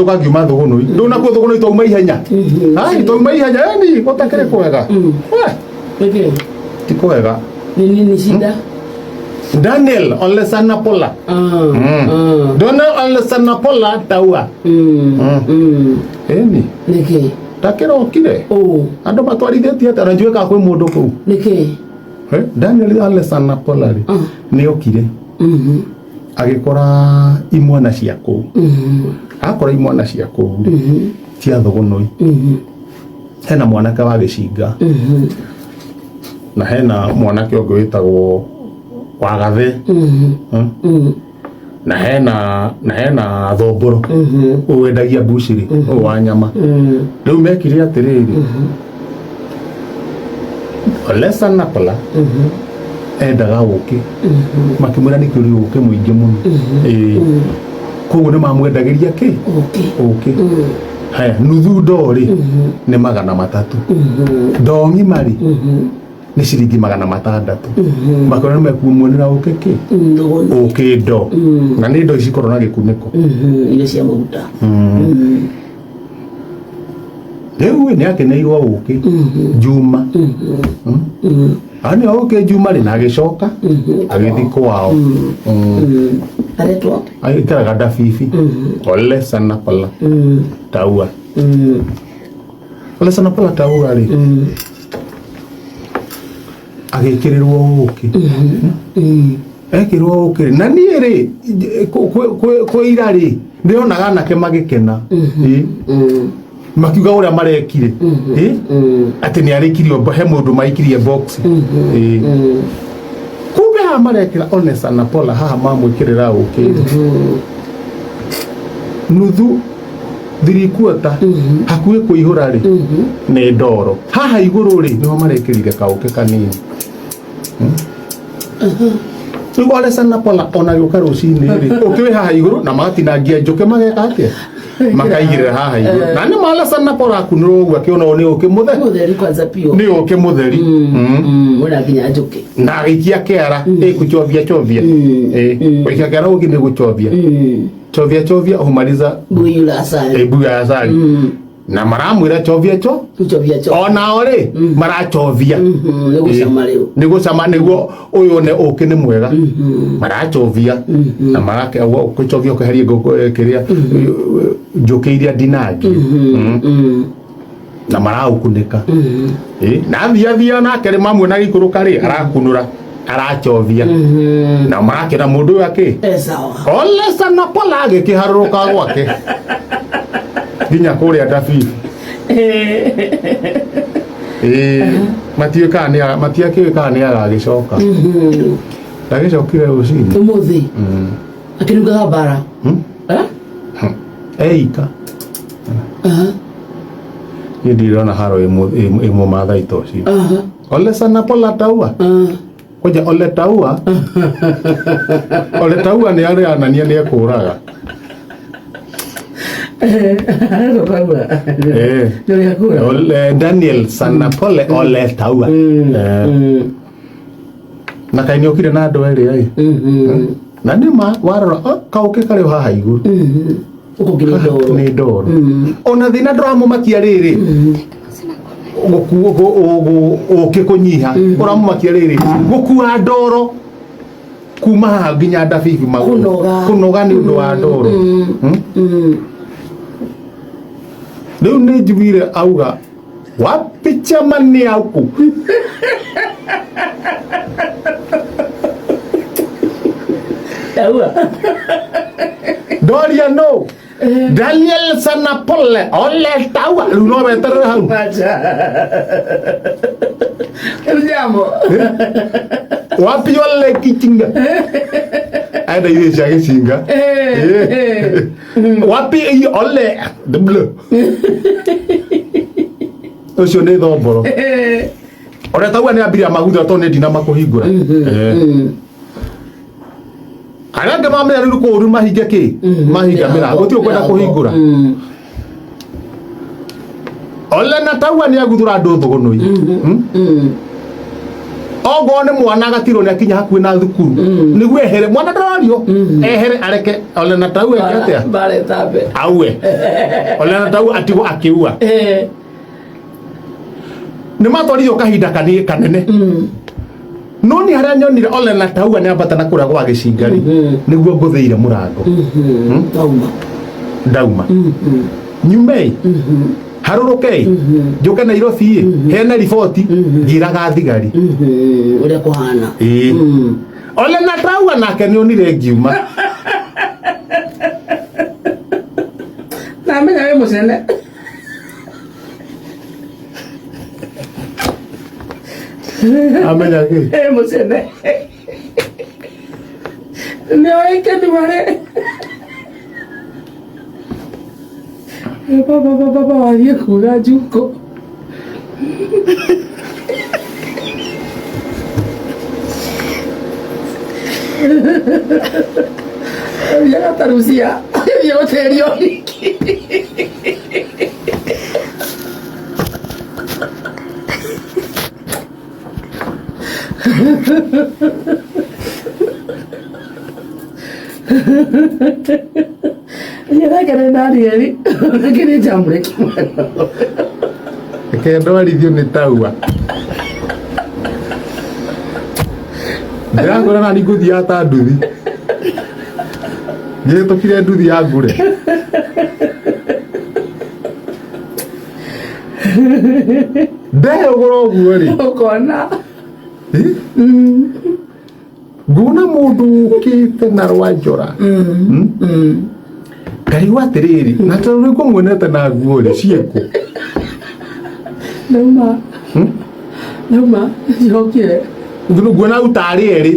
tukagiuma thugunui nduna ku thugunui twauma ihenya ai twauma ihenya ni gotakire kwega we ti kwega nini shida Daniel onle sana pola Daniel onle sana pola taua eni niki takero kire ando matwarithitie ati anajue ka kwi mundu ku niki Daniel onle sana pola ri ni okire agikora imwana cia ku akora imwana cia ku cia thugunui hena mwanake wa gicinga na hena mwanake ungi witagwo wa gathe na hena thomboro wendagia mbuciri wa nyama riu mekire atiriri olesa napola endaga uki makimwira ni kuri uki muingi muno koguo ni mamwendagiria ki uki haya nuthu ndori ni 300 ndongi mari ni ciringi 600 makona ni mekumwonera uki ki uki ndo na ni ndo ici korona gikuniko ile cia maguta riu ni akeneirwo uki juma ani oke juma ri na agicoka agithi kwao aretwa aikaraga Dafifi ole sana pala taua ole sana pala taua ri agikirirwo uki ekirwo uki na ni ri kwe ira ri ndionaga nake magikena makiuga uria marekire ati ni arikirio he mundu maikirie box kumbe ha marekira honest na pola haha mamwikirira uki nuthu 3/4 hakuhi kuihura ri ni ndoro haha iguru ri no marekirire kauke kanini Tugo ale sana pola ona yuka rucini ri ukiwe haha iguru na matinangia njuke mageka atia makaigirira haha iguru na ni mala sana pola kuniro gwa kiona ni uki mutheri kwanza pio ni uki mutheri wona kinya njuke na gikia kera kuchovia kwa kera uki ni guchovia chovia humaliza buyu la asali buyu la asali na maramwira chovia ona ore marachovia nego sama nego uyu ne uki ni mwega marachovia na marake kuchovia kuheria kiria njukiria dinagi na maraukunika na thia na kere mamwe na gikuruka ri arakunura arachovia na marakira mundu wake sawa ole sana pola gikiharuruka gwake ginya kuria Dafifi matiake ni agagicoka ndagicokire ucini umuthi akirugaga bara eika ni ndirona haro imo mathai toci ole sana pola taua koja ole taua ni ari anania ni ekuraga ole Daniel sana pole ole taua na kaini okire na ndo eri ai na ni ma warora kauke kare haha iguru ni ndoro ona thina drama makia riri uke kunyiha uramu makia riri gukua ndoro kuma nginya Dafifi kunoga ni undu wa ndoro riu ni njiguire auga wapicha mani auku Doria no Daniel sana pole ole tawa lu no betere hau jambo wapi ole kichinga ada ile jage singa wapi ole double osho ne domboro ore tawa ni abiria maguda to ne dina makuhingura arande mamera riru ko uru mahiga ki mahiga mira goti ukwenda kuhingura ole na tawa ni aguthura ndu thugunui ogo ne mwana gatiro ne akinya hakuĩ na thukuru nĩguo ehere mwana ndarorio ehere areke ole na tau ekete bare tabe awe ole na tau atigo akiua nĩ matwarithio kahinda kanene no ni harĩa nyonire ole na tau nĩ ambata na kũrĩa gwa gĩcingari nĩguo ngũthĩire mũrango ndauma nyumei harũrũke njoke Nairobi hena riboti ngiraga thigari ũrĩa kũhana ole na tau nake nĩ onire ngiuma na menya wĩ mũcene amenya kĩ mũcene nĩ oĩkeni marĩ baba wathiĩ kuga njuko Yagatarucia yoterio Yaga kare narieri kire jambre kimano kendo arithio nĩ taua ndĩrakũra nani ngũthiaga ta nduthi ngĩhĩtũkire nduthi ya ngũre ndehũgũra ũguo rĩ ũkona ngona mũndũ ũkĩte na rwanjora ngarigwo atĩrĩrĩ na tondũ nĩ ngũmuonete na nguo rĩ ciĩkũ Nauma yokire nguona au tarĩ erĩ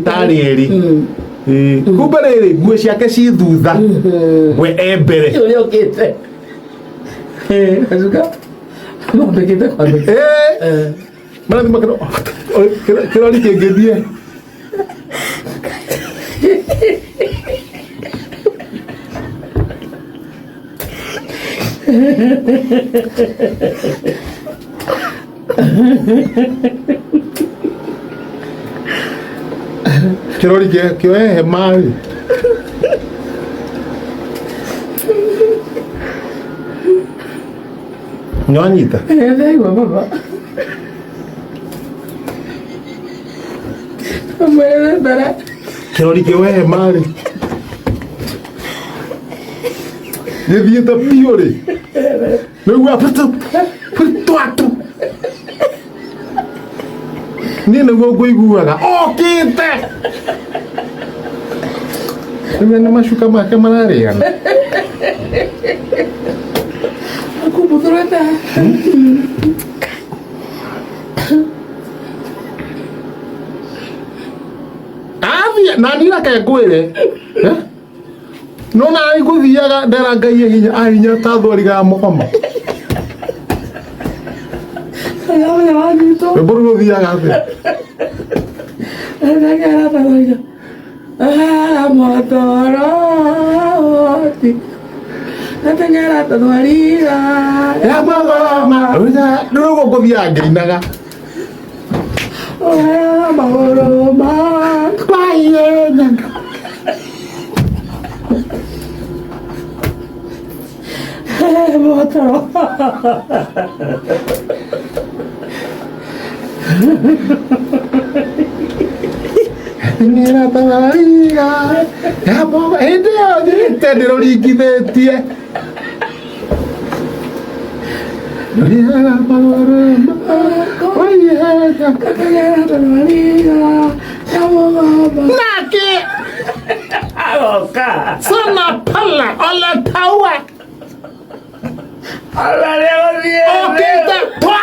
kumbe rĩrĩ nguo ciake ci thutha we e mbere yokite azuka mabekete kwa marathi makano kĩrori kĩngĩthiĩ kĩrori kĩoe hema rĩ nĩwanyita ndaigua baba mwere mbere kĩrori kĩoe hema rĩ gĩthiĩte biũ rĩ nĩguo twatu niĩ nĩguo ngũiguaga okĩte nĩ macuka make mararĩana akubuthũrana athiĩ na niĩ reke ngwĩre no na ngũthiaga ndera Ngai ahinya ta thwariga ya mũgoma mbũrũ gũthiaga atĩa motoroti natengera twarira ya mũgoma nĩguo ngũthiaga ngĩinaga mahoro ma kwa ihenya motoro nĩra tawariga ya mũgoma hĩndĩ ĩyo thiĩte ndĩrũringithĩtie nake sana pala ole taua okĩte twa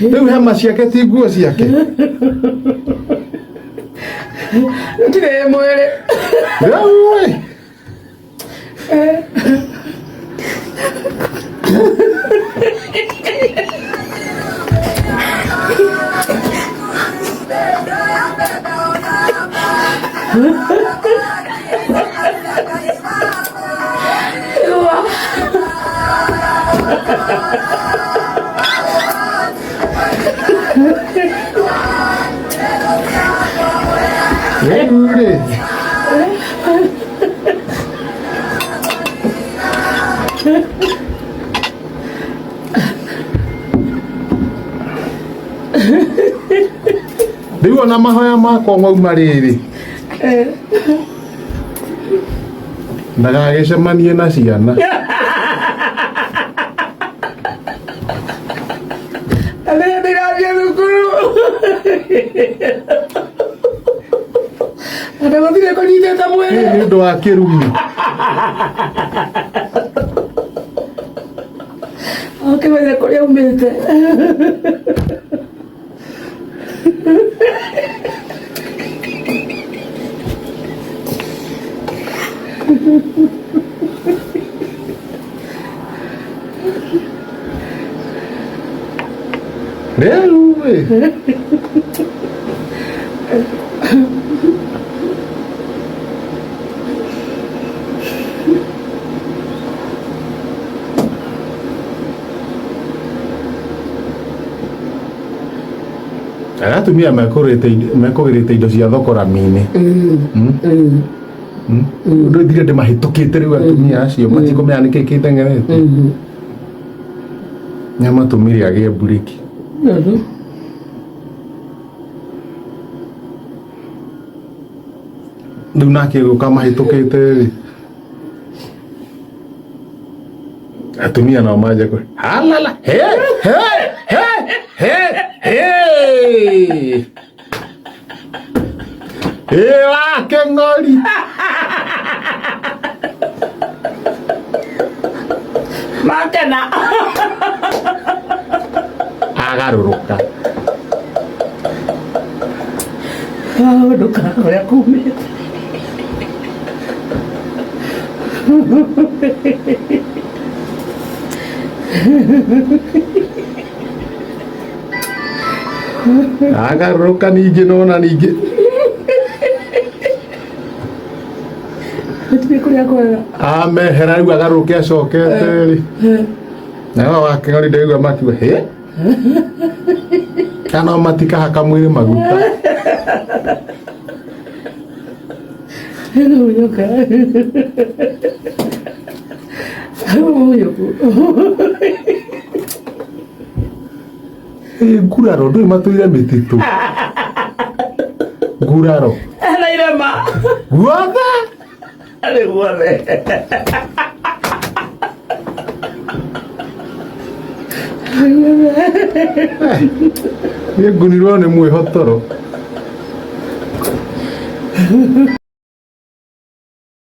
rĩu hema ciake ti nguo ciake ndirĩ mwĩrĩ rĩu Rĩu-rĩ, rĩu ona mahoya makwa mauma rĩrĩ, ndagagĩcemanie na ciana. Ndĩrathiĩ thukuru. Ona gũtirĩ kũnyitĩte mwĩrĩ. Nĩ ũndũ wa kĩrumi. Ũkĩmenya kũrĩa umĩte. Rĩu-rĩ, atumia mekũgĩrĩte indo cia thoko rami-inĩ. Ndũthire ndĩmahĩtũkĩte rĩu atumia acio matikũmenya nĩkĩĩ kĩteng'erete. Nĩamatũmire agĩe mburĩki. Rĩu nake gũka mahĩtũkĩte-rĩ, atumia nao manjia kũrĩa halala wake ng'ori. Makena. Agarũrũka. Ndũka ũrĩa kumĩte. Agarũrũka ningĩ nona ningĩ. Gũtirĩ kũrĩa kwega. Amehera rĩu agarũrũke acokete-rĩ. Nao wake ng'ori ndaigua makiuga kana matikahaka mwĩrĩ maguta. Nĩũnyoka. Nguraro ndũĩ matũire mĩtitũ. Nguraro. Na irema. Guothe. Arĩ guothe. Nĩ ngunirwo nĩ mwĩhotoro.